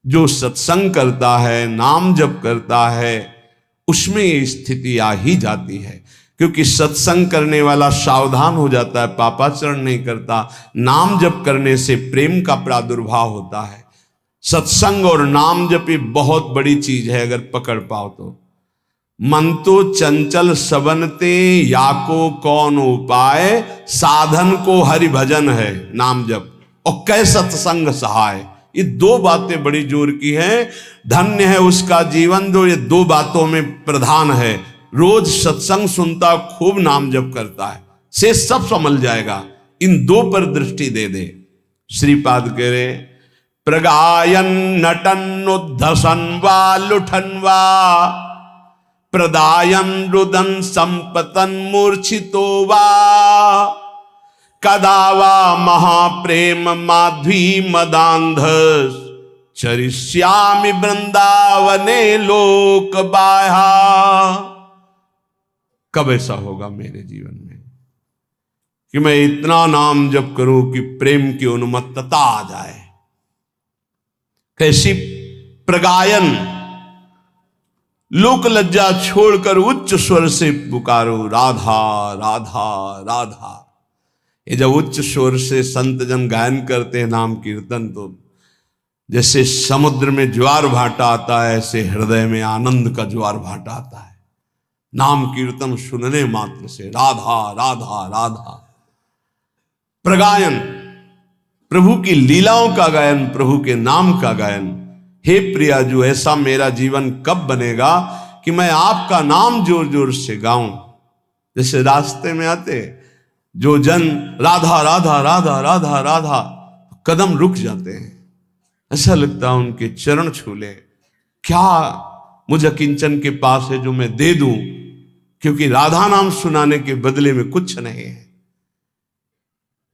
जो सत्संग करता है, नाम जप करता है, उसमें ये स्थिति आ ही जाती है। क्योंकि सत्संग करने वाला सावधान हो जाता है, पापाचरण नहीं करता। नाम जप करने से प्रेम का प्रादुर्भाव होता है। सत्संग और नाम जप ये बहुत बड़ी चीज है, अगर पकड़ पाओ तो। मन तो चंचल सबनते, या को कौन उपाय, साधन को हरि भजन है नाम जप, और कै सत्संग सहाय। ये दो बातें बड़ी जोर की हैं। धन्य है उसका जीवन जो ये दो बातों में प्रधान है। रोज सत्संग सुनता, खूब नाम जप करता है, से सब संभल जाएगा। इन दो पर दृष्टि दे दे। श्रीपाद कह रहे, प्रगायन नटन उद्धसन वा लुठन वा, प्रदायन रुदन संपतन मूर्छितो वा, कदा वा महाप्रेम माध्वी मदांध, चरिष्यामि वृंदावने लोक बाह्या। कब ऐसा होगा मेरे जीवन में कि मैं इतना नाम जप करूं कि प्रेम की उन्मत्तता आ जाए। कैसी प्रगायन, लोक लज्जा छोड़कर उच्च स्वर से पुकारो, राधा राधा राधा। ये जब उच्च स्वर से संत जन गायन करते हैं नाम कीर्तन, तो जैसे समुद्र में ज्वार भाटा आता है, ऐसे हृदय में आनंद का ज्वार भाटा आता है। नाम कीर्तन सुनने मात्र से राधा राधा राधा। प्रगायन, प्रभु की लीलाओं का गायन, प्रभु के नाम का गायन। हे प्रिया, जो ऐसा मेरा जीवन कब बनेगा कि मैं आपका नाम जोर जोर से गाऊं। जैसे रास्ते में आते जो जन राधा राधा राधा राधा राधा, कदम रुक जाते हैं, ऐसा लगता है उनके चरण छू ले। क्या मुझे किंचन के पास है जो मैं दे दूं, क्योंकि राधा नाम सुनाने के बदले में कुछ नहीं है।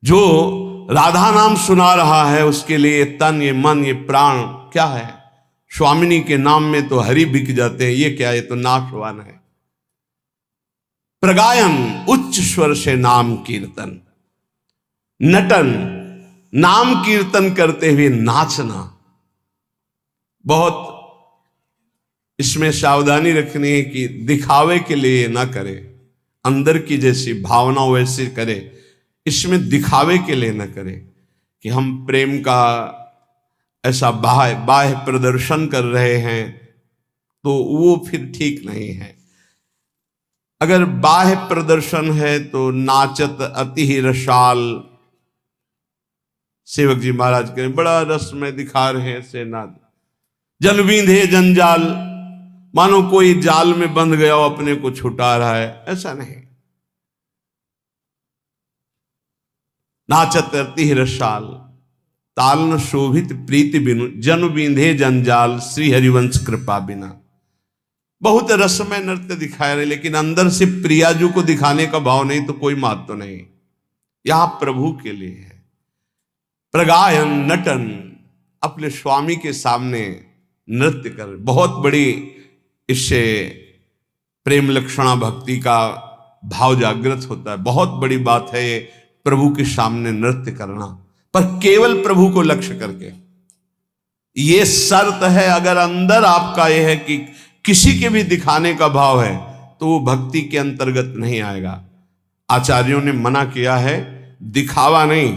जो राधा नाम सुना रहा है उसके लिए ये तन, ये मन, ये प्राण क्या है। स्वामिनी के नाम में तो हरि बिक जाते हैं, ये क्या, ये तो नाशवान है। प्रगायन, उच्च स्वर से नाम कीर्तन। नटन, नाम कीर्तन करते हुए नाचना। बहुत इसमें सावधानी रखनी है कि दिखावे के लिए ना करे, अंदर की जैसी भावना वैसे करे। इसमें दिखावे के लिए न करे कि हम प्रेम का ऐसा बाह्य प्रदर्शन कर रहे हैं, तो वो फिर ठीक नहीं है। अगर बाह्य प्रदर्शन है तो नाचत अति ही रसाल। सेवक जी महाराज के बड़ा रस में दिखा रहे हैं ऐसे नाच। जल बींधे जंजाल, मानो कोई जाल में बंध गया हो, अपने को छुटा रहा है, ऐसा नहीं। नाचत अति ही रसाल, ताल न शोभित प्रीति बिनु, जन बींधे जंजाल, श्री हरिवंश कृपा बिना। बहुत रसमय नृत्य दिखाया रहे, लेकिन अंदर से प्रियाजू को दिखाने का भाव नहीं, तो कोई महत्व नहीं। यहां प्रभु के लिए है। प्रगायन, नटन, अपने स्वामी के सामने नृत्य कर। बहुत बड़ी इससे प्रेम लक्षणा भक्ति का भाव जागृत होता है। बहुत बड़ी बात है ये, प्रभु के सामने नृत्य करना, पर केवल प्रभु को लक्ष्य करके। ये शर्त है, अगर अंदर आपका यह है कि किसी के भी दिखाने का भाव है, तो वो भक्ति के अंतर्गत नहीं आएगा। आचार्यों ने मना किया है, दिखावा नहीं,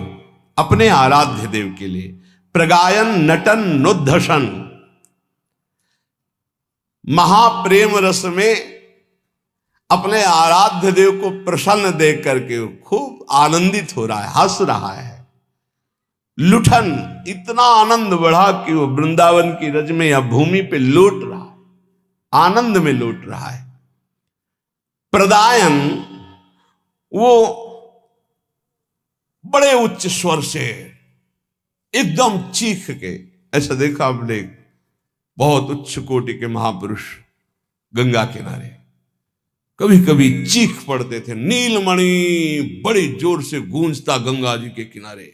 अपने आराध्य देव के लिए। प्रगायन, नटन, नुद्धसन, महाप्रेम रस में अपने आराध्य देव को प्रसन्न देख करके खूब आनंदित हो रहा है, हंस रहा है। लुठन, इतना आनंद बढ़ा कि वो वृंदावन की रज में या भूमि पे लौट रहा है, आनंद में लौट रहा है। प्रदायन, वो बड़े उच्च स्वर से एकदम चीख के, ऐसा देखा आपने बहुत उच्च कोटि के महापुरुष गंगा किनारे कभी कभी चीख पड़ते थे। नीलमणि, बड़ी जोर से गूंजता गंगा जी के किनारे,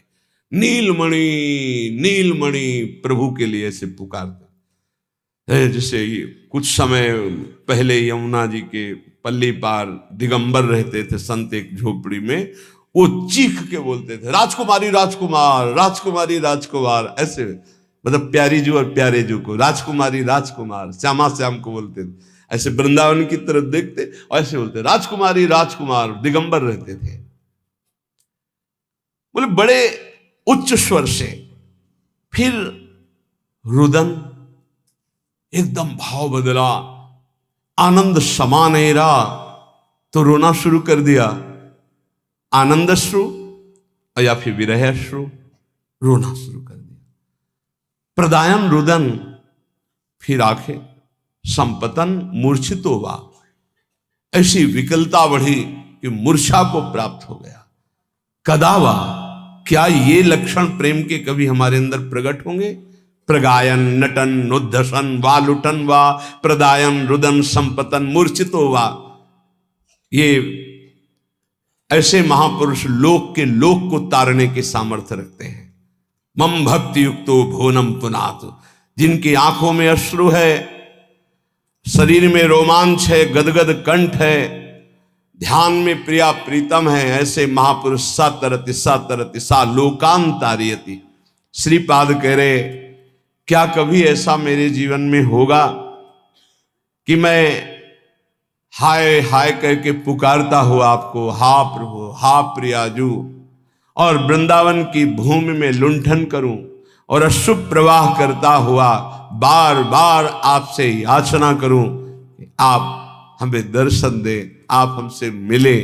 नीलमणि नीलमणि, प्रभु के लिए ऐसे पुकारते। जैसे कुछ समय पहले यमुना जी के पल्ली पार दिगंबर रहते थे संत एक झोपड़ी में, वो चीख के बोलते थे, राजकुमारी राजकुमार, राजकुमारी राजकुमार, ऐसे मतलब प्यारी जू और प्यारे जू को, राजकुमारी राजकुमार, श्यामा श्याम को बोलते थे। ऐसे वृंदावन की तरफ देखते और ऐसे बोलते राजकुमारी राजकुमार, दिगंबर रहते थे। बोले बड़े उच्च स्वर से। फिर रुदन एकदम भाव बदला, आनंद समानेरा, तो रोना शुरू कर दिया। आनंद अश्रु या फिर विरह अश्रु, रोना शुरू कर दिया। प्रदायन रुदन, फिर आंखें संपतन मूर्छितो वा, ऐसी विकलता बढ़ी कि मूर्छा को प्राप्त हो गया। कदावा, क्या ये लक्षण प्रेम के कभी हमारे अंदर प्रकट होंगे? प्रगायन नटन उद्धसन वा लुटन वा, प्रदायन रुदन संपतन मूर्छितो वा। ये ऐसे महापुरुष लोक के लोक को तारने के सामर्थ्य रखते हैं। मम भक्ति युक्तो भुवनम पुनात, जिनकी आंखों में अश्रु है, शरीर में रोमांच है, गदगद कंठ है, ध्यान में प्रिया प्रीतम है, ऐसे महापुरुष सा तरति सा लोकान तारियति। श्रीपाद कह रहे, क्या कभी ऐसा मेरे जीवन में होगा कि मैं हाय हाय कह के पुकारता हुआ आपको, हा प्रभु हा प्रियाजू, और वृंदावन की भूमि में लुंठन करूं और अशुभ प्रवाह करता हुआ बार बार आपसे याचना करूं कि आप हमें दर्शन दें, आप हमसे मिले।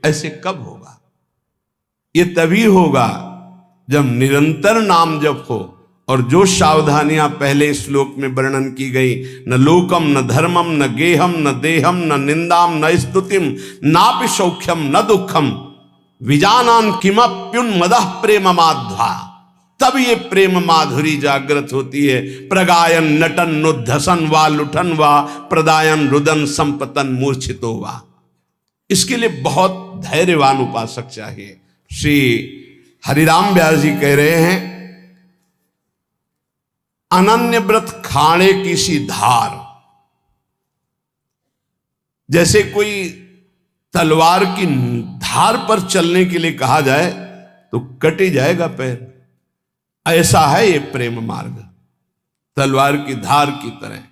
ऐसे कब होगा? ये तभी होगा जब निरंतर नाम जप हो। और जो सावधानियां पहले श्लोक में वर्णन की गई, न लोकम न धर्मम न गेहम न देहम न निंदाम न स्तुतिम नापि सौख्यम न दुखम विजानान किमप्युन्मदः प्रेम माध्वा, तब ये प्रेम माधुरी जागृत होती है। प्रगायन नटन नुद्धसन वा लुठन वा, प्रदायन रुदन संपतन मूर्छितो वा। इसके लिए बहुत धैर्यवान उपासक चाहिए। श्री हरिराम व्यास जी कह रहे हैं, अनन्य व्रत खाणे की सी धार। जैसे कोई तलवार की धार पर चलने के लिए कहा जाए तो कट ही जाएगा पैर, ऐसा है ये प्रेम मार्ग, तलवार की धार की तरह।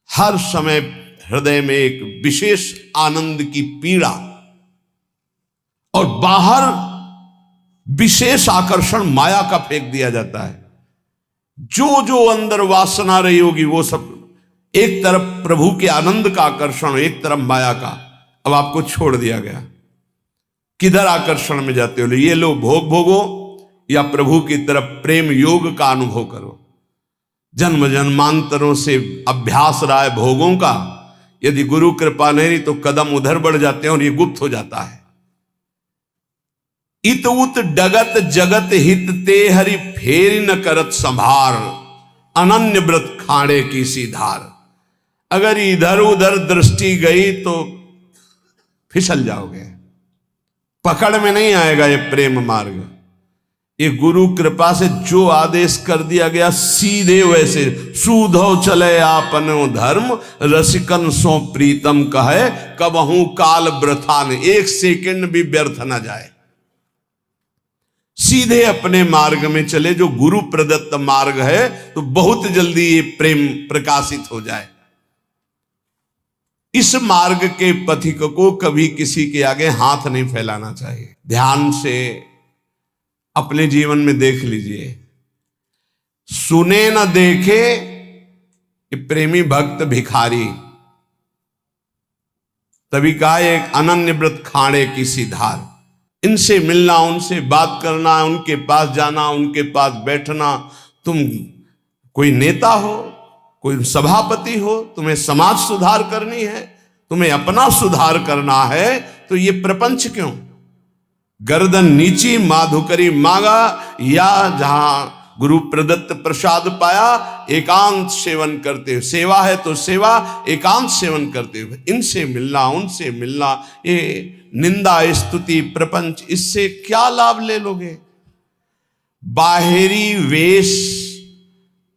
हर समय हृदय में एक विशेष आनंद की पीड़ा और बाहर विशेष आकर्षण माया का फेंक दिया जाता है। जो जो अंदर वासना रही होगी वो सब, एक तरफ प्रभु के आनंद का आकर्षण, एक तरफ माया का। अब आपको छोड़ दिया गया, किधर आकर्षण में जाते हो? ये लो भोग भोगो या प्रभु की तरफ प्रेम योग का अनुभव करो। जन्म जन्मांतरों से अभ्यास रहा है भोगों का, यदि गुरु कृपा नहीं तो कदम उधर बढ़ जाते हैं और ये गुप्त हो जाता है। इत उत डगत जगत हित ते हरि फेर न करत संभार, अनन्य व्रत खाणे की सी धार। अगर इधर उधर दृष्टि गई तो फिसल जाओगे, पकड़ में नहीं आएगा ये प्रेम मार्ग। ये गुरु कृपा से जो आदेश कर दिया गया सीधे वैसे, सूधो चले आपनो धर्म रसिकन सो प्रीतम कहे, कबहू काल वृथा न, एक सेकंड भी व्यर्थ न जाए। सीधे अपने मार्ग में चले, जो गुरु प्रदत्त मार्ग है, तो बहुत जल्दी ये प्रेम प्रकाशित हो जाए। इस मार्ग के पथिक को कभी किसी के आगे हाथ नहीं फैलाना चाहिए। ध्यान से अपने जीवन में देख लीजिए, सुने न देखे कि प्रेमी भक्त भिखारी। तभी कहा एक अनन्य व्रत खाणे की सी धार। इनसे मिलना, उनसे बात करना, उनके पास जाना, उनके पास बैठना। तुम कोई नेता हो, कोई सभापति हो, तुम्हें समाज सुधार करनी है, तुम्हें अपना सुधार करना है, तो ये प्रपंच क्यों? गर्दन नीची माधुकरी मांगा, या जहां गुरु प्रदत्त प्रसाद पाया एकांत सेवन करते हुए, सेवा है तो सेवा, एकांत सेवन करते हुए इनसे मिलना, उनसे मिलना। ये निंदा स्तुति प्रपंच, इससे क्या लाभ ले लोगे? बाहरी वेश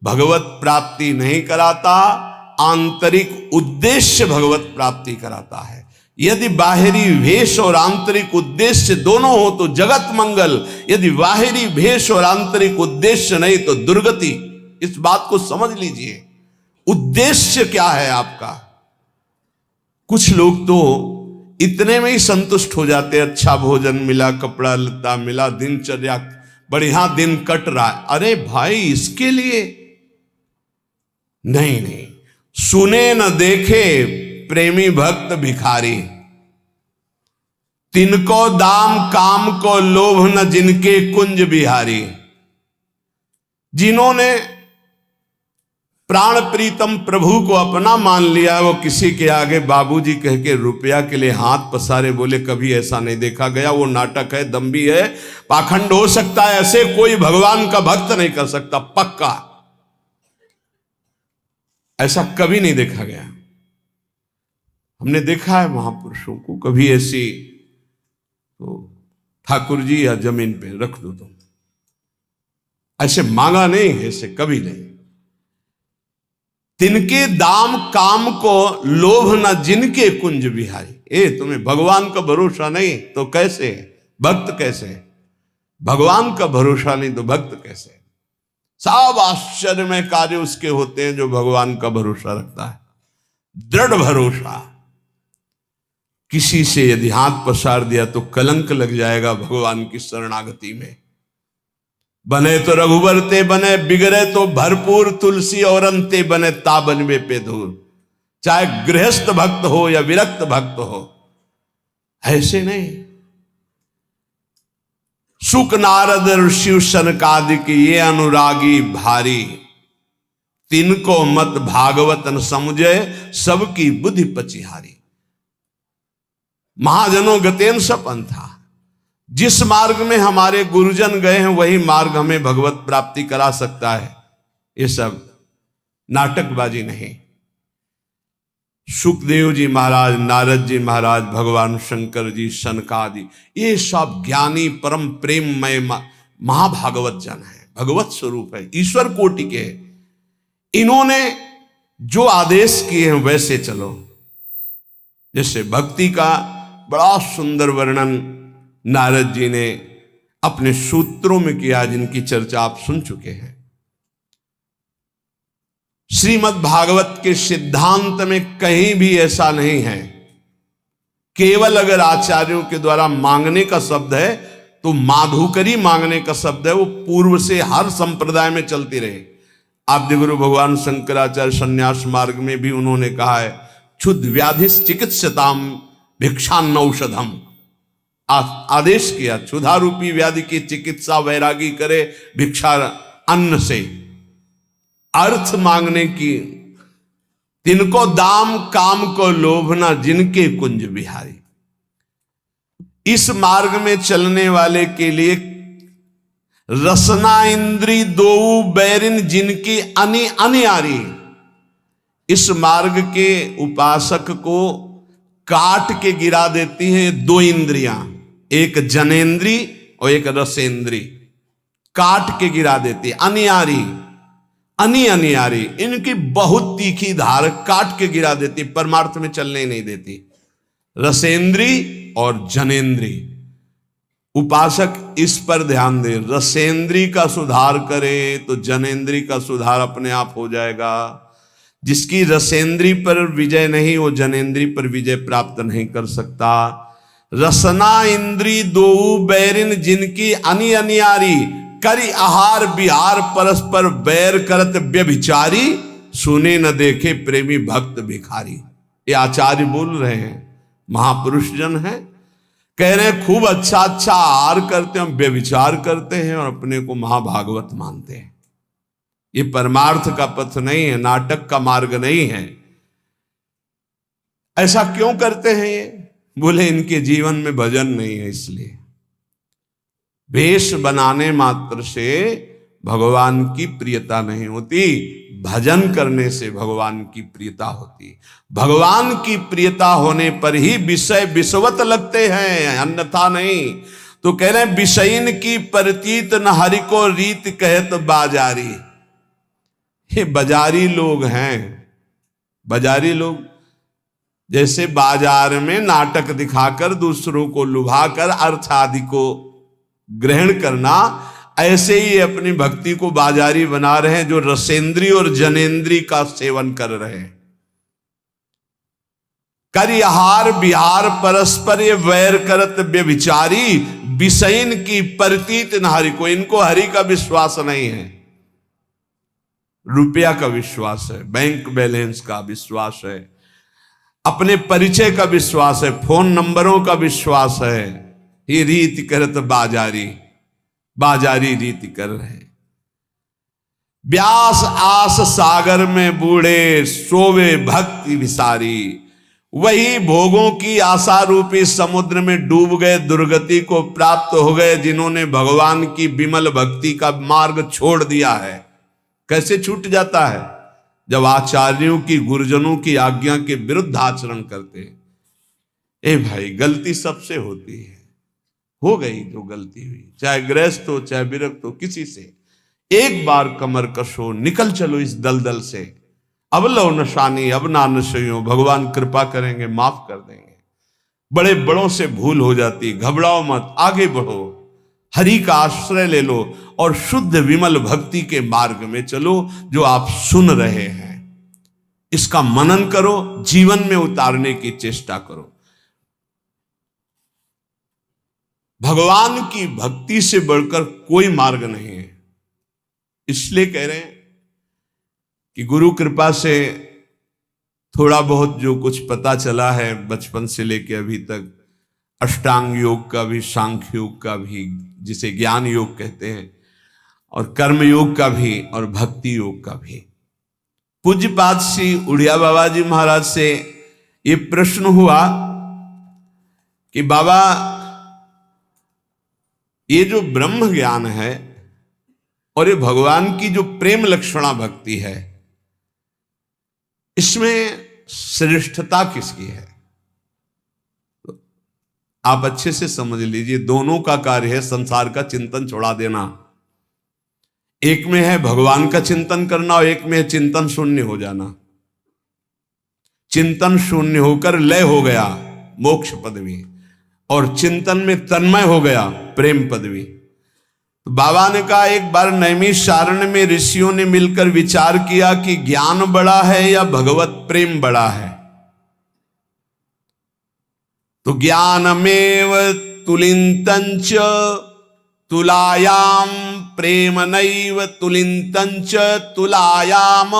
भगवत प्राप्ति नहीं कराता, आंतरिक उद्देश्य भगवत प्राप्ति कराता है। यदि बाहरी भेष और आंतरिक उद्देश्य दोनों हो तो जगत मंगल, यदि बाहरी भेष और आंतरिक उद्देश्य नहीं तो दुर्गति। इस बात को समझ लीजिए, उद्देश्य क्या है आपका। कुछ लोग तो इतने में ही संतुष्ट हो जाते, अच्छा भोजन मिला, कपड़ा लत्ता मिला, दिनचर्या बढ़िया दिन कट रहा है। अरे भाई, इसके लिए नहीं नहीं, सुने न देखे प्रेमी भक्त भिखारी, तिनको दाम काम को लोभ न जिनके कुंज बिहारी। जिन्होंने प्राण प्रीतम प्रभु को अपना मान लिया, वो किसी के आगे बाबूजी कह के रुपया के लिए हाथ पसारे, बोले कभी ऐसा नहीं देखा गया, वो नाटक है, दम्भी है, पाखंड हो सकता है, ऐसे कोई भगवान का भक्त नहीं कर सकता, पक्का ऐसा कभी नहीं देखा गया। हमने देखा है महापुरुषों को, कभी ऐसी तो ठाकुर जी या जमीन पे रख दो तुम, ऐसे मांगा नहीं है, ऐसे कभी नहीं। तिनके दाम काम को लोभ न जिनके कुंज बिहारी। तुम्हें भगवान का भरोसा नहीं तो कैसे भक्त, कैसे भगवान का भरोसा नहीं तो भक्त कैसे। सब आश्चर्यमय कार्य उसके होते हैं जो भगवान का भरोसा रखता है, दृढ़ भरोसा। किसी से यदि हाथ पसार दिया तो कलंक लग जाएगा भगवान की शरणागति में। बने तो रघुबर ते बने, बिगड़े तो भरपूर तुलसी और अंते बने, ताबनवे पे धूर। चाहे गृहस्थ भक्त हो या विरक्त भक्त हो, ऐसे नहीं। सुख नारद शिव सनकादिक ये अनुरागी भारी, तिनको मत भागवत न समझे सबकी बुद्धि पचिहारी। महाजनों गतेन सपन था, जिस मार्ग में हमारे गुरुजन गए हैं वही मार्ग हमें भगवत प्राप्ति करा सकता है। ये सब नाटकबाजी नहीं। सुखदेव जी महाराज, नारद जी महाराज, भगवान शंकर जी, सनकादि, ये सब ज्ञानी परम प्रेममय महाभागवत जन है, भगवत स्वरूप है, ईश्वर कोटि के। इन्होंने जो आदेश किए हैं वैसे चलो। जैसे भक्ति का बड़ा सुंदर वर्णन नारद जी ने अपने सूत्रों में किया, जिनकी चर्चा आप सुन चुके हैं। श्रीमद् भागवत के सिद्धांत में कहीं भी ऐसा नहीं है। केवल अगर आचार्यों के द्वारा मांगने का शब्द है तो माधुकरी मांगने का शब्द है, वो पूर्व से हर संप्रदाय में चलती रहे। आद्य गुरु भगवान शंकराचार्य संन्यास मार्ग में भी उन्होंने कहा है, क्षुद्ध व्याधि चिकित्सताम भिक्षान्न औषधम। आदेश किया, क्षुधा रूपी व्याधि की चिकित्सा वैरागी करे भिक्षा अन्न से। अर्थ मांगने की, तिनको दाम काम को लोभना जिनके कुंज बिहारी। इस मार्ग में चलने वाले के लिए रसना इंद्री दो बैरिन जिनकी अनि अनियारी। इस मार्ग के उपासक को काट के गिरा देती है दो इंद्रियां, एक जनेन्द्री और एक रसेंद्री, काट के गिरा देती है। अनियारी, अनियारी, इनकी बहुत तीखी धार काट के गिरा देती, परमार्थ में चलने ही नहीं देती। रसेंद्री और जनेन्द्री, उपासक इस पर ध्यान दे। रसेंद्री का सुधार करे तो जनेन्द्री का सुधार अपने आप हो जाएगा। जिसकी रसेंद्री पर विजय नहीं, वो जनेन्द्री पर विजय प्राप्त नहीं कर सकता। रसना इंद्री दो बैरिन जिनकी अनि अनियारी, करी आहार बिहार परस्पर बैर करत व्यभिचारी, सुने न देखे प्रेमी भक्त भिखारी। ये आचार्य बोल रहे हैं, महापुरुष जन हैं, कह रहे हैं खूब अच्छा अच्छा आहार करते हैं, व्यभिचार करते हैं और अपने को महाभागवत मानते हैं। ये परमार्थ का पथ नहीं है, नाटक का मार्ग नहीं है। ऐसा क्यों करते हैं ये? बोले इनके जीवन में भजन नहीं है, इसलिए। वेश बनाने मात्र से भगवान की प्रियता नहीं होती, भजन करने से भगवान की प्रियता होती। भगवान की प्रियता होने पर ही विषय विषवत लगते हैं, अन्यथा नहीं। तो कह रहे हैं विषयीन की प्रतीत न हरि को रीत कहत बाजारी। ये बाजारी लोग हैं। बाजारी लोग जैसे बाजार में नाटक दिखाकर दूसरों को लुभाकर अर्थ आदि को ग्रहण करना, ऐसे ही अपनी भक्ति को बाजारी बना रहे हैं, जो रसेंद्री और जनेंद्री का सेवन कर रहे हैं। करिहार बिहार परस्पर ये वैर करत व्यभिचारी, विषयन की प्रतीत न हरि को। इनको हरि का विश्वास नहीं है, रुपया का विश्वास है, बैंक बैलेंस का विश्वास है, अपने परिचय का विश्वास है, फोन नंबरों का विश्वास है। ये रीति करत बाजारी, बाजारी रीति कर रहे हैं। व्यास आस सागर में बूढ़े, सोवे भक्ति विसारी। वही भोगों की आशा रूपी समुद्र में डूब गए, दुर्गति को प्राप्त हो गए, जिन्होंने भगवान की विमल भक्ति का मार्ग छोड़ दिया है। कैसे छूट जाता है? जब आचार्यों की, गुरुजनों की आज्ञा के विरुद्ध आचरण करते हैं। ए भाई, गलती सबसे होती है, हो गई जो गलती हुई, चाहे गृहस्थ हो चाहे विरक्त हो, किसी से एक बार कमर कसो, निकल चलो इस दलदल से। अब लो नशानी, अब ना नशो, भगवान कृपा करेंगे, माफ कर देंगे। बड़े बड़ों से भूल हो जाती, घबराओ मत, आगे बढ़ो, हरि का आश्रय ले लो और शुद्ध विमल भक्ति के मार्ग में चलो। जो आप सुन रहे हैं इसका मनन करो, जीवन में उतारने की चेष्टा करो। भगवान की भक्ति से बढ़कर कोई मार्ग नहीं है। इसलिए कह रहे हैं कि गुरु कृपा से थोड़ा बहुत जो कुछ पता चला है बचपन से लेके अभी तक, अष्टांग योग का भी, सांख्य योग का भी, जिसे ज्ञान योग कहते हैं, और कर्म योग का भी, और भक्ति योग का भी। पूज्यपाद श्री उड़िया बाबा जी महाराज से ये प्रश्न हुआ कि बाबा, ये जो ब्रह्म ज्ञान है और ये भगवान की जो प्रेम लक्षणा भक्ति है, इसमें श्रेष्ठता किसकी है? तो आप अच्छे से समझ लीजिए, दोनों का कार्य है संसार का चिंतन छोड़ा देना। एक में है भगवान का चिंतन करना और एक में है चिंतन शून्य हो जाना। चिंतन शून्य होकर लय हो गया मोक्ष पदवी, और चिंतन में तन्मय हो गया प्रेम पदवी। तो बाबा ने कहा, एक बार नैमिषारण्य में ऋषियों ने मिलकर विचार किया कि ज्ञान बड़ा है या भगवत प्रेम बड़ा है। तो ज्ञानमेव तुलिंतंच तुलायाम प्रेम नैव तुलिंतंच तुलायाम,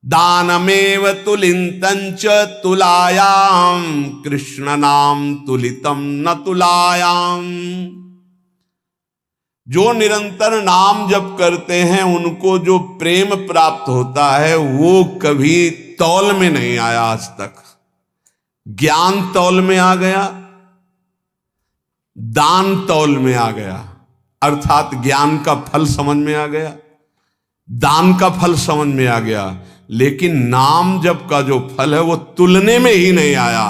दानमेव तुलिंतंच तुलायाम, कृष्ण नाम तुलितम न तुलायाम। जो निरंतर नाम जप करते हैं उनको जो प्रेम प्राप्त होता है वो कभी तौल में नहीं आया आज तक। ज्ञान तौल में आ गया, दान तौल में आ गया, अर्थात ज्ञान का फल समझ में आ गया, दान का फल समझ में आ गया, लेकिन नाम जप का जो फल है वो तुलने में ही नहीं आया।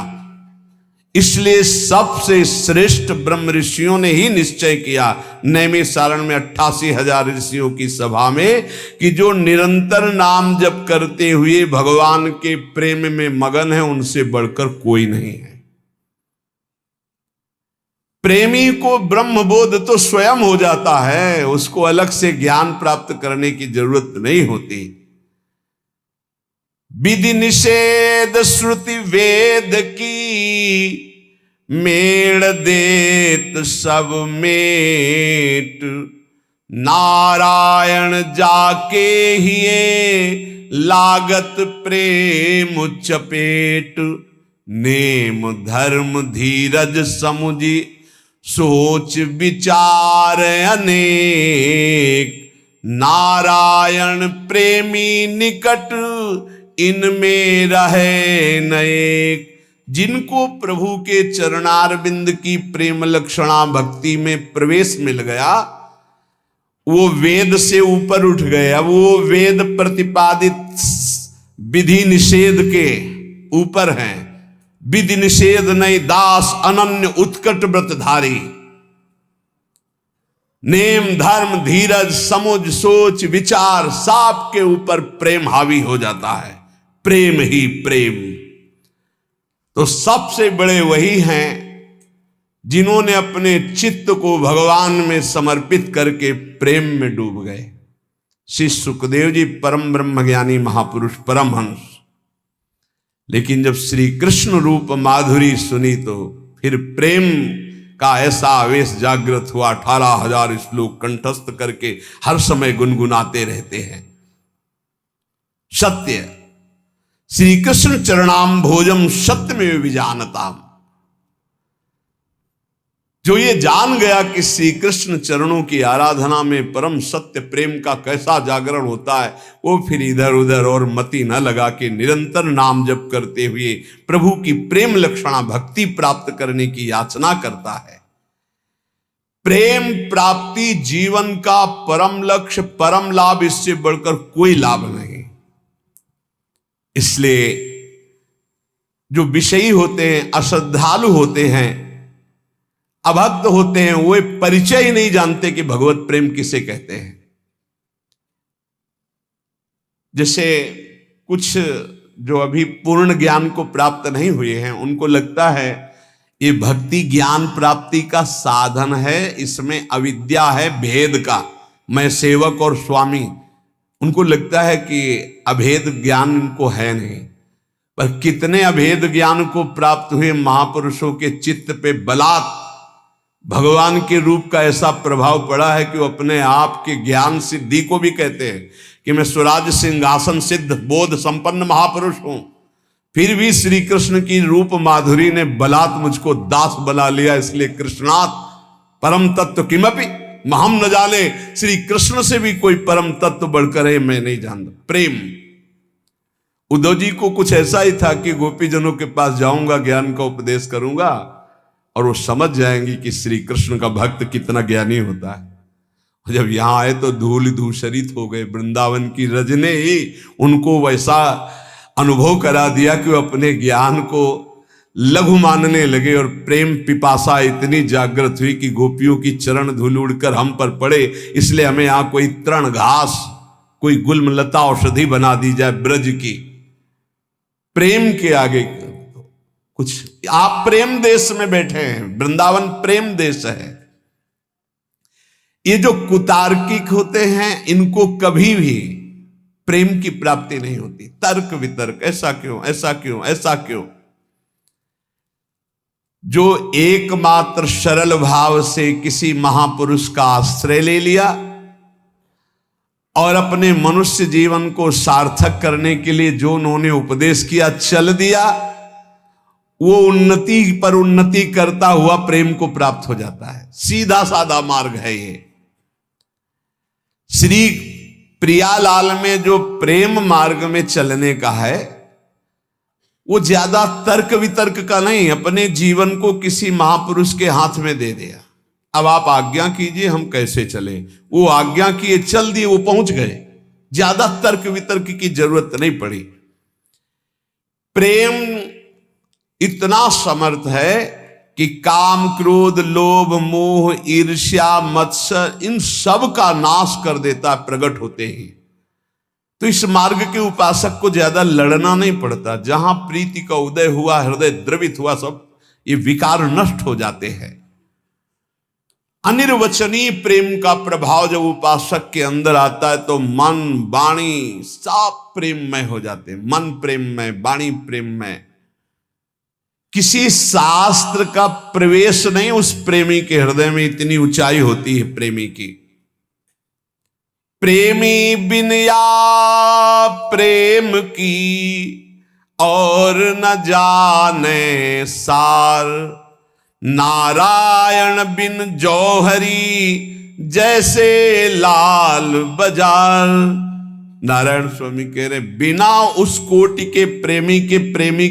इसलिए सबसे श्रेष्ठ ब्रह्म ऋषियों ने ही निश्चय किया नैमिषारण्य में 88,000 ऋषियों की सभा में कि जो निरंतर नाम जप करते हुए भगवान के प्रेम में मगन है उनसे बढ़कर कोई नहीं है। प्रेमी को ब्रह्मबोध तो स्वयं हो जाता है, उसको अलग से ज्ञान प्राप्त करने की जरूरत नहीं होती। विधि निषेध श्रुति वेद की, मेड़ देत सब मेट, नारायण जाके हिये लागत प्रेम चपेट, नेम धर्म धीरज समुझी सोच विचार अनेक, नारायण प्रेमी निकट इनमें रहे नएक। जिनको प्रभु के चरणारविंद की प्रेम लक्षणा भक्ति में प्रवेश मिल गया वो वेद से ऊपर उठ गए। अब वो वेद प्रतिपादित विधि निषेध के ऊपर हैं। विधि निषेध नहीं दास अनन्य उत्कट व्रतधारी, नेम धर्म धीरज समुझ सोच विचार सब के ऊपर प्रेम हावी हो जाता है। प्रेम ही प्रेम। तो सबसे बड़े वही हैं जिन्होंने अपने चित्त को भगवान में समर्पित करके प्रेम में डूब गए। श्री सुखदेव जी परम ब्रह्मज्ञानी महापुरुष परमहंस, लेकिन जब श्री कृष्ण रूप माधुरी सुनी तो फिर प्रेम का ऐसा आवेश जागृत हुआ। 18,000 श्लोक कंठस्थ करके हर समय गुनगुनाते रहते हैं। सत्य श्री कृष्ण चरणाम भोजम सत्य में विजानताम। जो ये जान गया कि श्री कृष्ण चरणों की आराधना में परम सत्य प्रेम का कैसा जागरण होता है, वो फिर इधर उधर और मति न लगा के निरंतर नाम जप करते हुए प्रभु की प्रेम लक्षणा भक्ति प्राप्त करने की याचना करता है। प्रेम प्राप्ति जीवन का परम लक्ष्य, परम लाभ, इससे बढ़कर कोई लाभ नहीं। इसलिए जो विषयी होते हैं, अश्रद्धालु होते हैं, अभक्त होते हैं, वो परिचय ही नहीं जानते कि भगवत प्रेम किसे कहते हैं। जैसे कुछ जो अभी पूर्ण ज्ञान को प्राप्त नहीं हुए हैं, उनको लगता है ये भक्ति ज्ञान प्राप्ति का साधन है, इसमें अविद्या है भेद का, मैं सेवक और स्वामी। उनको लगता है कि अभेद ज्ञान इनको है नहीं। पर कितने अभेद ज्ञान को प्राप्त हुए महापुरुषों के चित्त पे बलात् भगवान के रूप का ऐसा प्रभाव पड़ा है कि वो अपने आप के ज्ञान सिद्धि को भी कहते हैं कि मैं स्वराज सिंहासन सिद्ध बोध संपन्न महापुरुष हूं। फिर भी श्री कृष्ण की रूप माधुरी ने बलात् मुझको दास बना लिया। इसलिए कृष्णात् परम तत्व किमपि महम न जाने, श्री कृष्ण से भी कोई परम तत्व बढ़कर है मैं नहीं जानता। प्रेम। उद्धव जी को कुछ ऐसा ही था कि गोपीजनों के पास जाऊंगा, ज्ञान का उपदेश करूंगा और वो समझ जाएंगी कि श्री कृष्ण का भक्त कितना ज्ञानी होता है। जब यहां आए तो धूल धूसरित हो गए। वृंदावन की रज ने ही उनको वैसा अनुभव करा दिया कि वो अपने ज्ञान को लघु मानने लगे और प्रेम पिपासा इतनी जागृत हुई कि गोपियों की चरण धूल उड़कर हम पर पड़े, इसलिए हमें यहां कोई तृण घास, कोई गुलमलता औषधि बना दी जाए ब्रज की। प्रेम के आगे कुछ। आप प्रेम देश में बैठे हैं, वृंदावन प्रेम देश है। ये जो कुतार्किक होते हैं, इनको कभी भी प्रेम की प्राप्ति नहीं होती। तर्क वितर्क, ऐसा क्यों, ऐसा क्यों, ऐसा क्यों। जो एकमात्र सरल भाव से किसी महापुरुष का आश्रय ले लिया और अपने मनुष्य जीवन को सार्थक करने के लिए जो उन्होंने उपदेश किया चल दिया, वो उन्नति पर उन्नति करता हुआ प्रेम को प्राप्त हो जाता है। सीधा साधा मार्ग है ये। श्री प्रियालाल में जो प्रेम मार्ग में चलने का है, वो ज्यादा तर्क वितर्क का नहीं, अपने जीवन को किसी महापुरुष के हाथ में दे दिया। अब आप आज्ञा कीजिए हम कैसे चले। वो आज्ञा किए, चल दिए, वो पहुंच गए। ज्यादा तर्क वितर्क की जरूरत नहीं पड़ी। प्रेम इतना समर्थ है कि काम क्रोध लोभ मोह ईर्ष्या मत्सर इन सब का नाश कर देता प्रकट होते ही। तो इस मार्ग के उपासक को ज्यादा लड़ना नहीं पड़ता। जहां प्रीति का उदय हुआ, हृदय द्रवित हुआ, सब ये विकार नष्ट हो जाते हैं। अनिर्वचनीय प्रेम का प्रभाव जब उपासक के अंदर आता है तो मन वाणी सब प्रेममय हो जाते हैं। मन प्रेममय, वाणी प्रेममय। किसी शास्त्र का प्रवेश नहीं उस प्रेमी के हृदय में, इतनी ऊंचाई होती है प्रेमी की। प्रेमी बिन या प्रेम की और न जाने सार, नारायण बिन जौहरी जैसे लाल बाजार। नारायण स्वामी कह रहे बिना उस कोटि के प्रेमी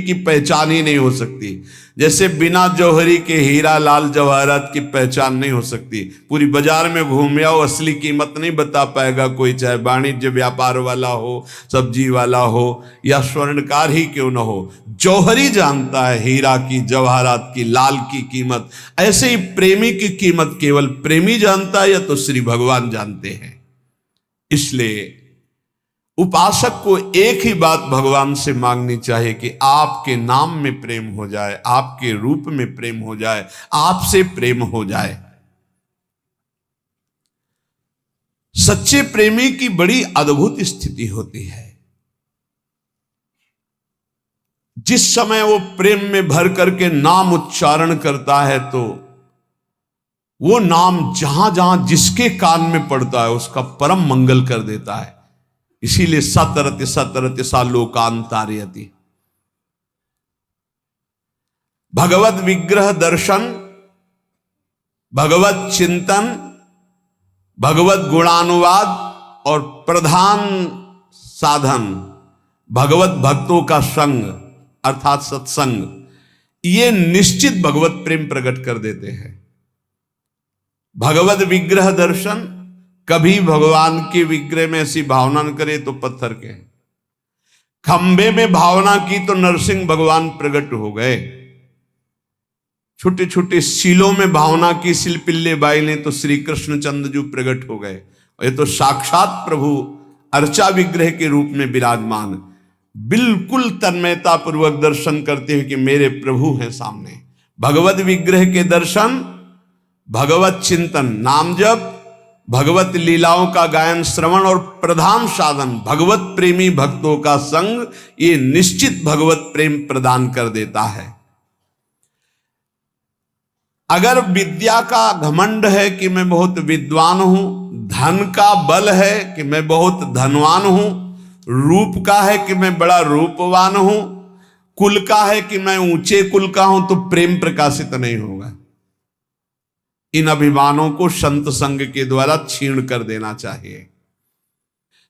की पहचान ही नहीं हो सकती। जैसे बिना जौहरी के हीरा लाल जवाहरात की पहचान नहीं हो सकती। पूरी बाजार में घूम आओ, असली कीमत नहीं बता पाएगा कोई, चाहे वाणिज्य व्यापार वाला हो, सब्जी वाला हो या स्वर्णकार ही क्यों न हो। जौहरी जानता है हीरा की, जवाहरात की, लाल की कीमत। ऐसे ही प्रेमी की कीमत केवल प्रेमी जानता है या तो श्री भगवान जानते हैं। इसलिए उपासक को एक ही बात भगवान से मांगनी चाहिए कि आपके नाम में प्रेम हो जाए, आपके रूप में प्रेम हो जाए, आपसे प्रेम हो जाए। सच्चे प्रेमी की बड़ी अद्भुत स्थिति होती है। जिस समय वो प्रेम में भर करके नाम उच्चारण करता है तो वो नाम जहां जहां जिसके कान में पड़ता है उसका परम मंगल कर देता है। इसीलिए सतरति सतरति सा लोकांतारयति। भगवत विग्रह दर्शन, भगवत चिंतन, भगवत गुणानुवाद और प्रधान साधन भगवत भक्तों का संग अर्थात सत्संग, ये निश्चित भगवत प्रेम प्रकट कर देते हैं। भगवत विग्रह दर्शन, कभी भगवान के विग्रह में ऐसी भावना न करे तो पत्थर के। खंबे में भावना की तो नरसिंह भगवान प्रकट हो गए। छोटे छोटे सीलों में भावना की शिल्पिल्ले बाई ने तो श्री कृष्णचंद्र जी प्रकट हो गए। और ये तो साक्षात प्रभु अर्चा विग्रह के रूप में विराजमान, बिल्कुल तन्मयता पूर्वक दर्शन करते हुए कि मेरे प्रभु हैं सामने। भगवत विग्रह के दर्शन, भगवत चिंतन नाम जप, भगवत लीलाओं का गायन श्रवण और प्रधान साधन भगवत प्रेमी भक्तों का संग, ये निश्चित भगवत प्रेम प्रदान कर देता है। अगर विद्या का घमंड है कि मैं बहुत विद्वान हूं, धन का बल है कि मैं बहुत धनवान हूं, रूप का है कि मैं बड़ा रूपवान हूं, कुल का है कि मैं ऊंचे कुल का हूं, तो प्रेम प्रकाशित नहीं होगा। इन अभिमानों को संत संग के द्वारा छीण कर देना चाहिए।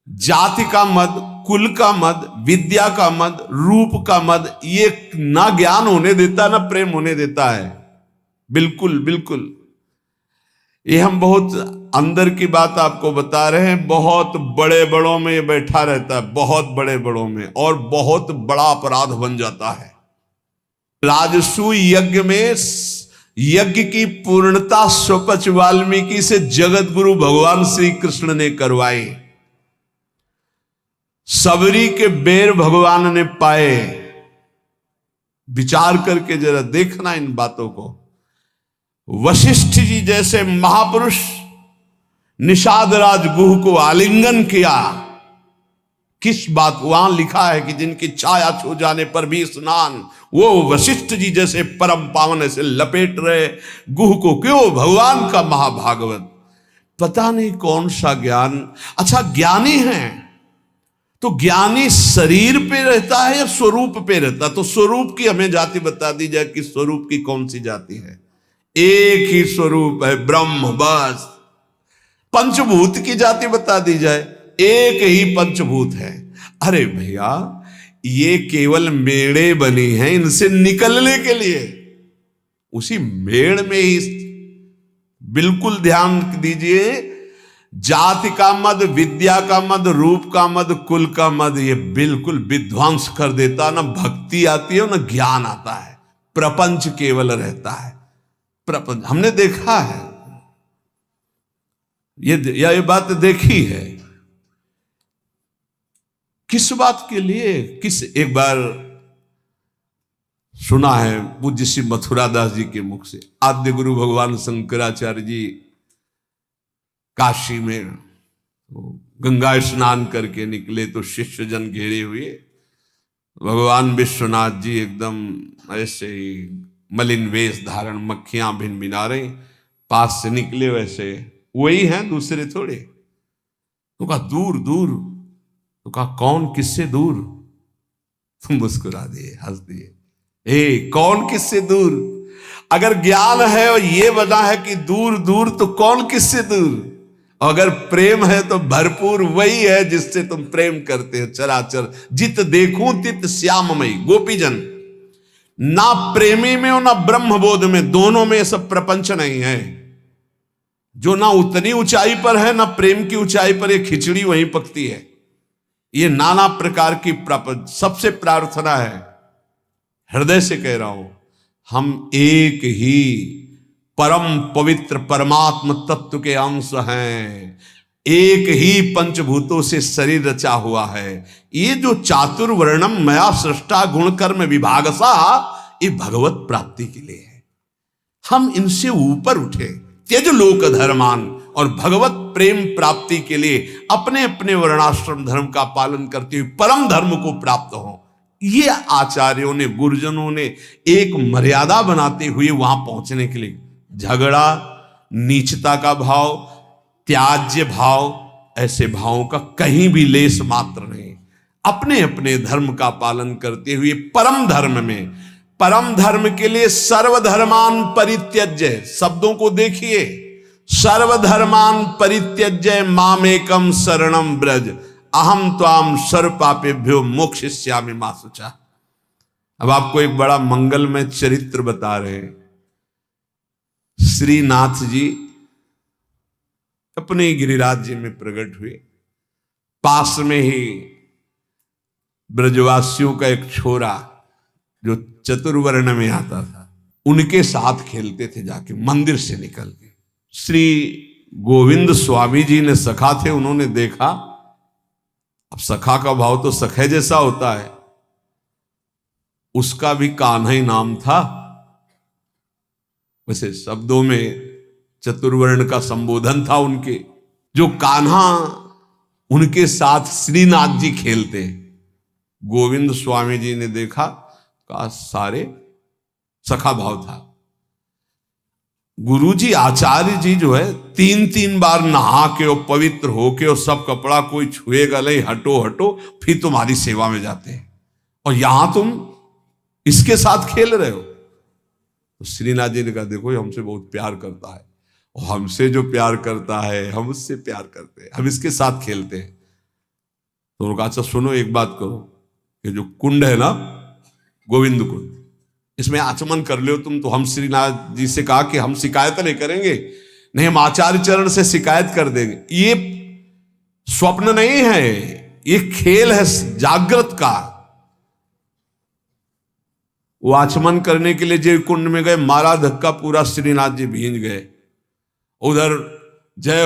जाति का मद, कुल का मद, विद्या का मद, रूप का मद, ये ना ज्ञान होने देता ना प्रेम होने देता है। बिल्कुल बिल्कुल। ये हम बहुत अंदर की बात आपको बता रहे हैं। बहुत बड़े बड़ों में ये बैठा रहता है, बहुत बड़े बड़ों में, और बहुत बड़ा अपराध बन जाता है। राजसूय यज्ञ में यज्ञ की पूर्णता स्वपच वाल्मीकि से जगत गुरु भगवान श्री कृष्ण ने करवाई। सबरी के बेर भगवान ने पाए। विचार करके जरा देखना इन बातों को। वशिष्ठ जी जैसे महापुरुष निषाद राज गुह को आलिंगन किया। किस बात, वहां लिखा है कि जिनकी छाया छू जाने पर भी स्नान, वो वशिष्ठ जी जैसे परम पावन ऐसे लपेट रहे गुह को। क्यों? भगवान का महाभागवत। पता नहीं कौन सा ज्ञान। अच्छा, ज्ञानी है तो ज्ञानी शरीर पे रहता है या स्वरूप पे रहता है? तो स्वरूप की हमें जाति बता दी जाए कि स्वरूप की कौन सी जाति है। एक ही स्वरूप है, ब्रह्म, बस। पंचभूत की जाति बता दी जाए, एक ही पंचभूत है। अरे भैया, ये केवल मेड़े बनी हैं इनसे निकलने के लिए। उसी मेड़ में ही बिल्कुल ध्यान दीजिए, जाति का मद, विद्या का मद, रूप का मद, कुल का मद, ये बिल्कुल विध्वंस कर देता। ना भक्ति आती है ना ज्ञान आता है, प्रपंच केवल रहता है। प्रपंच हमने देखा है, ये बात देखी है। किस बात के लिए? एक बार सुना है पूज्य श्री मथुरादास जी के मुख से। आद्य गुरु भगवान शंकराचार्य जी काशी में गंगा स्नान करके निकले तो शिष्य जन घेरे हुए। भगवान विश्वनाथ जी एकदम ऐसे ही मलिन वेश धारण, मक्खियां भिन भिना रही, पास से निकले वैसे वही हैं, दूसरे थोड़े। तो कहा दूर दूर। तो कहा कौन किससे दूर? तुम मुस्कुरा दिए, हंस दिए। कौन किससे दूर? अगर ज्ञान है और ये बना है कि दूर दूर, तो कौन किससे दूर? अगर प्रेम है तो भरपूर वही है जिससे तुम प्रेम करते हो। चराचर जित देखूं तित श्याममयी। गोपीजन, ना प्रेमी में और ना ब्रह्मबोध में, दोनों में सब प्रपंच नहीं है। जो ना उतनी ऊंचाई पर है ना प्रेम की ऊंचाई पर, ये खिचड़ी वहीं पकती है। ये नाना प्रकार की प्रपंच। सबसे प्रार्थना है, हृदय से कह रहा हूं, हम एक ही परम पवित्र परमात्म तत्व के अंश हैं। एक ही पंचभूतों से शरीर रचा हुआ है। ये जो चातुर्वर्णम मया सृष्टा गुण कर्म विभागसा, ये भगवत प्राप्ति के लिए है। हम इनसे ऊपर उठे, त्यज लोक धर्मान, और भगवत प्रेम प्राप्ति के लिए अपने अपने वर्णाश्रम धर्म का पालन करते हुए परम धर्म को प्राप्त हो। ये आचार्यों ने, गुरुजनों ने एक मर्यादा बनाते हुए वहां पहुंचने के लिए, झगड़ा, नीचता का भाव, त्याज्य भाव, ऐसे भावों का कहीं भी लेस मात्र नहीं। अपने अपने धर्म का पालन करते हुए परम धर्म में, परम धर्म के लिए सर्वधर्मान परित्यज्य, शब्दों को देखिए, सर्वधर्मान परित्यज्य मामेकम शरणम ब्रज अहम त्वाम सर्व पापेभ्यो मोक्षयिष्यामि मा शुचा। अब आपको एक बड़ा मंगलमय चरित्र बता रहे हैं। श्रीनाथ जी अपने गिरिराज जी में प्रकट हुए। पास में ही ब्रजवासियों का एक छोरा जो चतुर्वर्ण में आता था, उनके साथ खेलते थे जाके मंदिर से निकल के। श्री गोविंद स्वामी जी ने, सखा थे, उन्होंने देखा। अब सखा का भाव तो सखे जैसा होता है, उसका भी कान्हा ही नाम था। वैसे शब्दों में चतुर्वर्ण का संबोधन था उनके। जो कान्हा उनके साथ श्रीनाथ जी खेलते, गोविंद स्वामी जी ने देखा, का सारे सखा भाव था। गुरुजी आचार्य जी जो है 3-3 बार नहा के और पवित्र होके और सब कपड़ा कोई छुएगा नहीं, हटो हटो, फिर तुम्हारी सेवा में जाते हैं, और यहां तुम इसके साथ खेल रहे हो। तो श्रीनाथ जी ने कहा, देखो ये हमसे बहुत प्यार करता है, और हमसे जो प्यार करता है हम उससे प्यार करते हैं, हम इसके साथ खेलते हैं। तो उन्होंने कहा, अच्छा सुनो, एक बात करो, ये जो कुंड है ना, गोविंद कुंड, इसमें आचमन कर लो तुम। तो हम श्रीनाथ जी से कहा कि हम शिकायत नहीं करेंगे, नहीं हम आचार्य चरण से शिकायत कर देंगे। ये स्वप्न नहीं है, ये खेल है जागृत का। वो आचमन करने के लिए जो कुंड में गए, मारा धक्का, पूरा श्रीनाथ जी भींज गए। उधर जय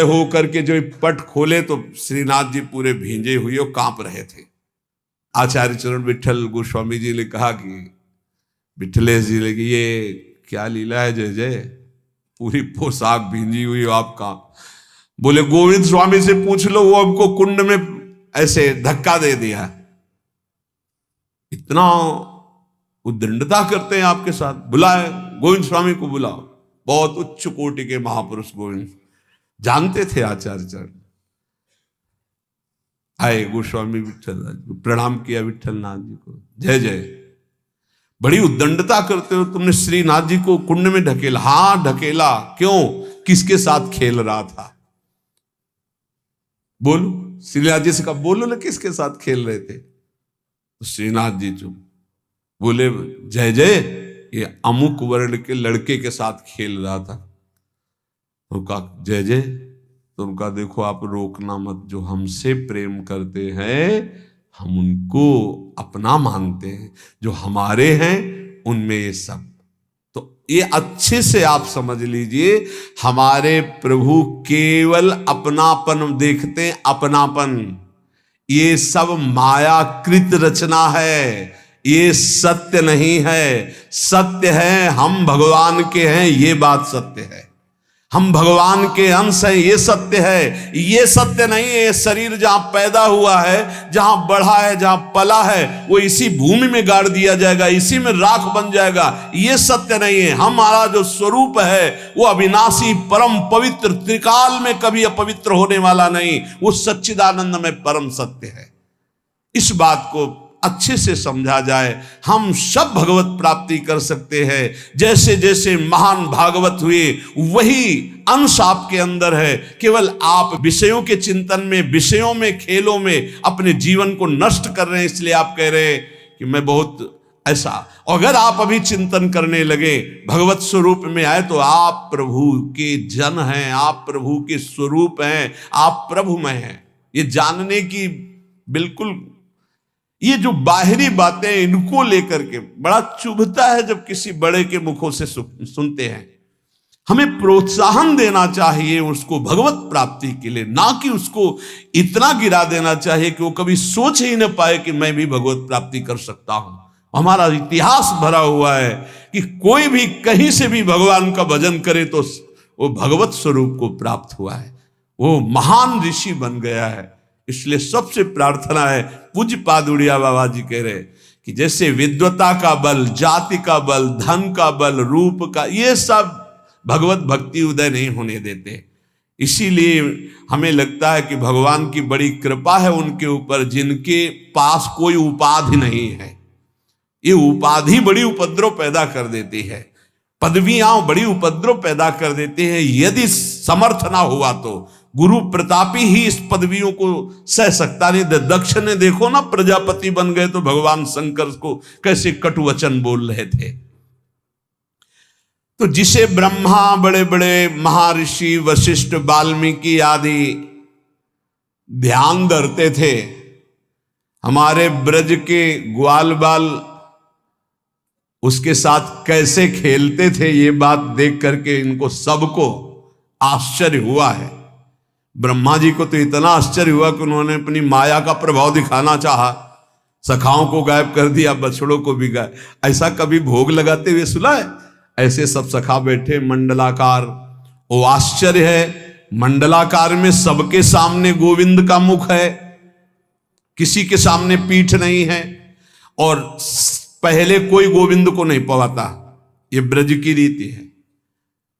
हो करके जो पट खोले तो श्रीनाथ जी पूरे भींजे हुए और कांप रहे थे। आचार्य चरण विठल गोस्वामी जी ने कहा कि विठलेश जी ने, ये क्या लीला है जय जय, पूरी पोशाक भींजी हुई हो आप कहां? बोले गोविंद स्वामी से पूछ लो, वो हमको कुंड में ऐसे धक्का दे दिया। इतना उद्दंडता करते हैं आपके साथ, बुलाए गोविंद स्वामी को, बुलाओ। बहुत उच्च कोटि के महापुरुष गोविंद जानते थे आचार्य चरण। आए गोस्वामी विठल, प्रणाम किया विठलनाथ जी को, जय जय, बड़ी उद्दंडता करते हो, तुमने श्रीनाथ जी को कुंड में ढकेला। हाँ ढकेला, क्यों, किसके साथ खेल रहा था? बोलो, श्रीनाथ जी से कहा, बोलो ना किसके साथ खेल रहे थे? तो श्रीनाथ जी चुप, बोले जय जय, ये अमुक वर्ण के लड़के के साथ खेल रहा था। उनका जय जय, तो उनका देखो आप रोकना मत, जो हमसे प्रेम करते हैं हम उनको अपना मानते हैं, जो हमारे हैं उनमें ये सब। तो ये अच्छे से आप समझ लीजिए, हमारे प्रभु केवल अपनापन देखते हैं, अपनापन। ये सब मायाकृत रचना है, ये सत्य नहीं है। सत्य है हम भगवान के हैं, ये बात सत्य है। हम भगवान के अंश हैं, ये सत्य है। ये सत्य नहीं है शरीर जहां पैदा हुआ है, जहां बढ़ा है, जहां पला है, वो इसी भूमि में गाड़ दिया जाएगा, इसी में राख बन जाएगा, ये सत्य नहीं है। हमारा जो स्वरूप है वो अविनाशी, परम पवित्र, त्रिकाल में कभी अपवित्र होने वाला नहीं, वो सच्चिदानंद में परम सत्य है। इस बात को अच्छे से समझा जाए, हम सब भगवत प्राप्ति कर सकते हैं। जैसे जैसे महान भागवत हुए वही अंश आपके अंदर है, केवल आप विषयों के चिंतन में, विषयों में, खेलों में अपने जीवन को नष्ट कर रहे हैं। इसलिए आप कह रहे हैं कि मैं बहुत ऐसा। अगर आप अभी चिंतन करने लगे, भगवत स्वरूप में आए, तो आप प्रभु के जन हैं, आप प्रभु के स्वरूप हैं, आप प्रभुमय हैं। ये जानने की बिल्कुल, ये जो बाहरी बातें इनको लेकर के बड़ा चुभता है जब किसी बड़े के मुखों से सुनते हैं। हमें प्रोत्साहन देना चाहिए उसको भगवत प्राप्ति के लिए, ना कि उसको इतना गिरा देना चाहिए कि वो कभी सोच ही न पाए कि मैं भी भगवत प्राप्ति कर सकता हूं। हमारा इतिहास भरा हुआ है कि कोई भी कहीं से भी भगवान का भजन करे तो वो भगवत स्वरूप को प्राप्त हुआ है, वो महान ऋषि बन गया है। इसलिए सबसे प्रार्थना है, पूज्य पादुड़िया बाबा जी कह रहे कि जैसे विद्वता का बल, जाति का बल, धन का बल, रूप का, ये सब भगवत भक्ति उदय नहीं होने देते। इसीलिए हमें लगता है कि भगवान की बड़ी कृपा है उनके ऊपर जिनके पास कोई उपाधि नहीं है। ये उपाधि बड़ी उपद्रव पैदा कर देती है, पदवियां बड़ी उपद्रव पैदा कर देते हैं। यदि समर्थ ना हुआ तो गुरु प्रतापी ही इस पदवियों को सह सकता नहीं। दक्ष ने देखो ना, प्रजापति बन गए तो भगवान शंकर को कैसे कटु वचन बोल रहे थे। तो जिसे ब्रह्मा, बड़े बड़े महर्षि वशिष्ठ, वाल्मीकि आदि ध्यान धरते थे, हमारे ब्रज के ग्वाल बाल उसके साथ कैसे खेलते थे, ये बात देख करके इनको सबको आश्चर्य हुआ है। ब्रह्मा जी को तो इतना आश्चर्य हुआ कि उन्होंने अपनी माया का प्रभाव दिखाना चाहा, सखाओं को गायब कर दिया, बछड़ों को भी गायब। ऐसा कभी भोग लगाते हुए सुना है? ऐसे सब सखा बैठे मंडलाकार। वो आश्चर्य है, मंडलाकार में सबके सामने गोविंद का मुख है, किसी के सामने पीठ नहीं है, और पहले कोई गोविंद को नहीं पवाता। ये ब्रज की रीति है,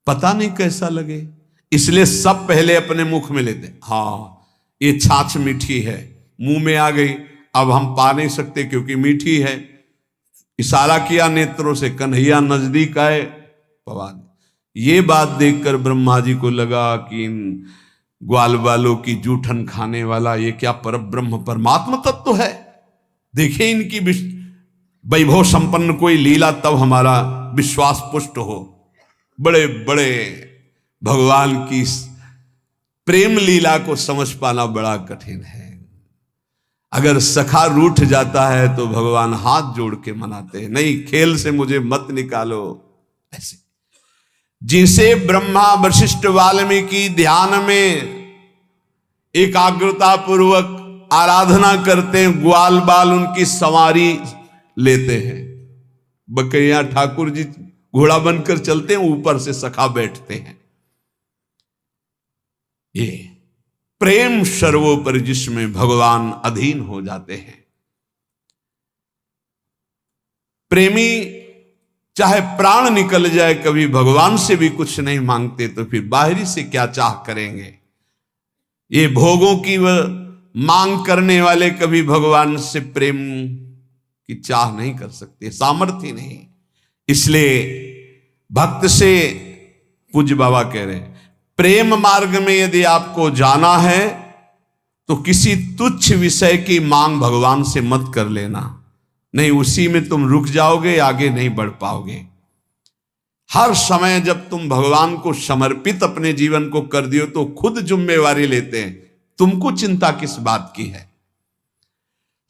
पता नहीं कैसा लगे, इसलिए सब पहले अपने मुख में लेते। हाँ, ये छाछ मीठी है, मुंह में आ गई, अब हम पा नहीं सकते क्योंकि मीठी है। इशारा किया नेत्रों से, कन्हैया नजदीक आए, पवा दे। ये बात देखकर ब्रह्मा जी को लगा कि इन ग्वाल बालों की जूठन खाने वाला ये क्या पर ब्रह्म परमात्मा तत्व है। देखे इनकी वैभव संपन्न कोई लीला, तब हमारा विश्वास पुष्ट हो। बड़े बड़े भगवान की प्रेम लीला को समझ पाना बड़ा कठिन है। अगर सखा रूठ जाता है तो भगवान हाथ जोड़ के मनाते हैं, नहीं खेल से मुझे मत निकालो। ऐसे जिसे ब्रह्मा, वशिष्ठ, वाल्मीकि ध्यान में एकाग्रता पूर्वक आराधना करते हैं, ग्वाल बाल उनकी सवारी लेते हैं। बकैया ठाकुर जी घोड़ा बनकर चलते हैं, ऊपर से सखा बैठते हैं। ये प्रेम सर्वोपरि जिसमें भगवान अधीन हो जाते हैं। प्रेमी चाहे प्राण निकल जाए, कभी भगवान से भी कुछ नहीं मांगते, तो फिर बाहरी से क्या चाह करेंगे। ये भोगों की मांग करने वाले कभी भगवान से प्रेम की चाह नहीं कर सकते, सामर्थ्य नहीं। इसलिए भक्त से पूज्य बाबा कह रहे हैं, प्रेम मार्ग में यदि आपको जाना है तो किसी तुच्छ विषय की मांग भगवान से मत कर लेना, नहीं उसी में तुम रुक जाओगे, आगे नहीं बढ़ पाओगे। हर समय जब तुम भगवान को समर्पित अपने जीवन को कर दियो तो खुद जिम्मेवारी लेते हैं, तुमको चिंता किस बात की है।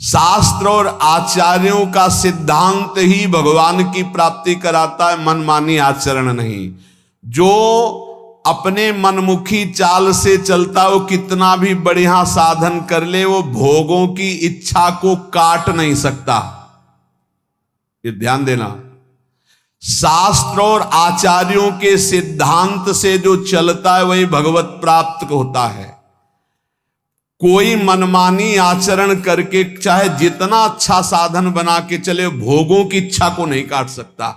शास्त्र और आचार्यों का सिद्धांत ही भगवान की प्राप्ति कराता है, मनमानी आचरण नहीं। जो अपने मनमुखी चाल से चलता, वो कितना भी बढ़िया साधन कर ले, वो भोगों की इच्छा को काट नहीं सकता। ये ध्यान देना, शास्त्र और आचार्यों के सिद्धांत से जो चलता है वही भगवत प्राप्त होता है। कोई मनमानी आचरण करके चाहे जितना अच्छा साधन बना के चले, भोगों की इच्छा को नहीं काट सकता।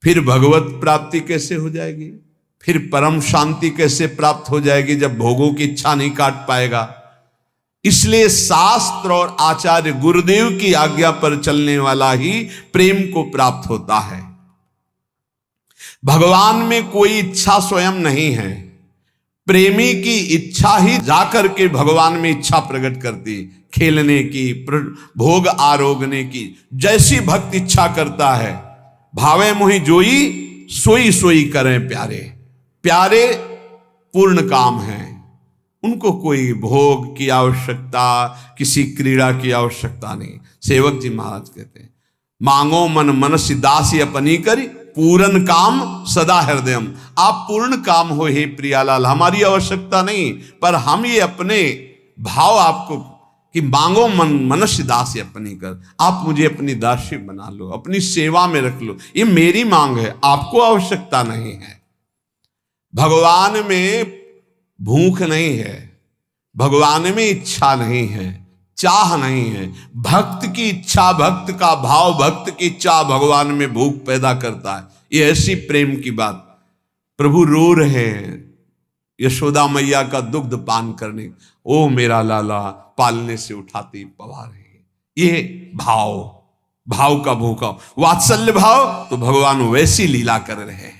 फिर भगवत प्राप्ति कैसे हो जाएगी, फिर परम शांति कैसे प्राप्त हो जाएगी जब भोगों की इच्छा नहीं काट पाएगा। इसलिए शास्त्र और आचार्य गुरुदेव की आज्ञा पर चलने वाला ही प्रेम को प्राप्त होता है। भगवान में कोई इच्छा स्वयं नहीं है, प्रेमी की इच्छा ही जाकर के भगवान में इच्छा प्रकट करती, खेलने की, भोग आरोगने की। जैसी भक्त इच्छा करता है, भावे मोहि जोई सोई सोई करें प्यारे। प्यारे पूर्ण काम है, उनको कोई भोग की आवश्यकता, किसी क्रीड़ा की आवश्यकता नहीं। सेवक जी महाराज कहते हैं, मांगो मन मनसी दासी अपनी करी, पूर्ण काम सदा हृदयम, आप पूर्ण काम हो हे प्रियालाल, हमारी आवश्यकता नहीं, पर हम ये अपने भाव आपको कि मांगो मनुष्य दासी अपनी कर, आप मुझे अपनी दासी बना लो, अपनी सेवा में रख लो, ये मेरी मांग है, आपको आवश्यकता नहीं है। भगवान में भूख नहीं है, भगवान में इच्छा नहीं है, चाह नहीं है। भक्त की इच्छा, भक्त का भाव, भक्त की चाह भगवान में भूख पैदा करता है। ये ऐसी प्रेम की बात। प्रभु रो रहे हैं यशोदा मैया का दुग्ध पान करने, ओ मेरा लाला पालने से उठाती पवा रही। ये भाव, भाव का भूखा वात्सल्य भाव, तो भगवान वैसी लीला कर रहे हैं।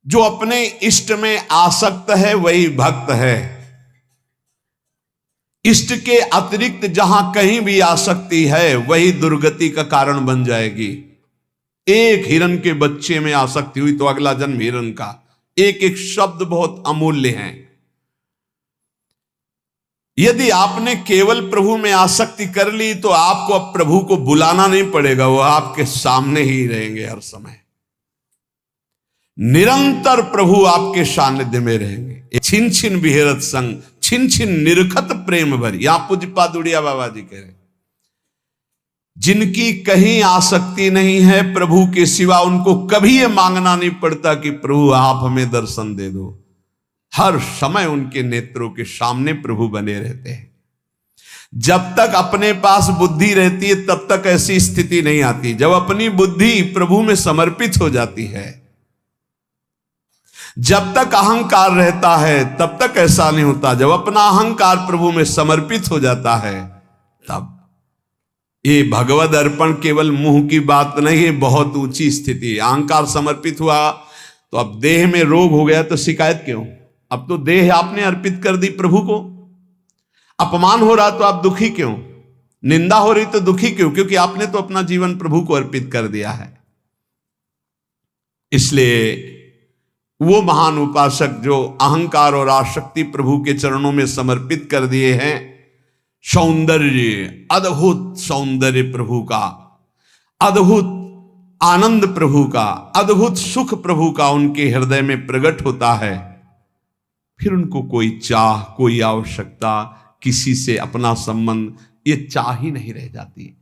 जो अपने इष्ट में आसक्त है वही भक्त है। इष्ट के अतिरिक्त जहां कहीं भी आसक्ति है वही दुर्गति का कारण बन जाएगी। एक हिरन के बच्चे में आसक्ति हुई तो अगला जन्म हिरन का। एक एक शब्द बहुत अमूल्य है। यदि आपने केवल प्रभु में आसक्ति कर ली तो आपको अब प्रभु को बुलाना नहीं पड़ेगा, वो आपके सामने ही रहेंगे हर समय। निरंतर प्रभु आपके सानिध्य में रहेंगे। छिन छिन विहरत संग, छिन छिन निरखत प्रेम भर। यहां पूज्यपाद उड़िया बाबा जी कह रहे, जिनकी कहीं आसक्ति नहीं है प्रभु के सिवा, उनको कभी यह मांगना नहीं पड़ता कि प्रभु आप हमें दर्शन दे दो। हर समय उनके नेत्रों के सामने प्रभु बने रहते हैं। जब तक अपने पास बुद्धि रहती है तब तक ऐसी स्थिति नहीं आती। जब अपनी बुद्धि प्रभु में समर्पित हो जाती है, जब तक अहंकार रहता है तब तक ऐसा नहीं होता। जब अपना अहंकार प्रभु में समर्पित हो जाता है तब ये भगवद अर्पण केवल मुंह की बात नहीं है, बहुत ऊंची स्थिति। अहंकार समर्पित हुआ तो अब देह में रोग हो गया तो शिकायत क्यों? अब तो देह आपने अर्पित कर दी प्रभु को। अपमान हो रहा तो आप दुखी क्यों? निंदा हो रही तो दुखी क्यों? क्योंकि आपने तो अपना जीवन प्रभु को अर्पित कर दिया है। इसलिए वो महान उपासक जो अहंकार और आसक्ति प्रभु के चरणों में समर्पित कर दिए हैं, सौंदर्य, अद्भुत सौंदर्य प्रभु का, अद्भुत आनंद प्रभु का, अद्भुत सुख प्रभु का उनके हृदय में प्रकट होता है। फिर उनको कोई चाह, कोई आवश्यकता, किसी से अपना संबंध, ये चाह ही नहीं रह जाती।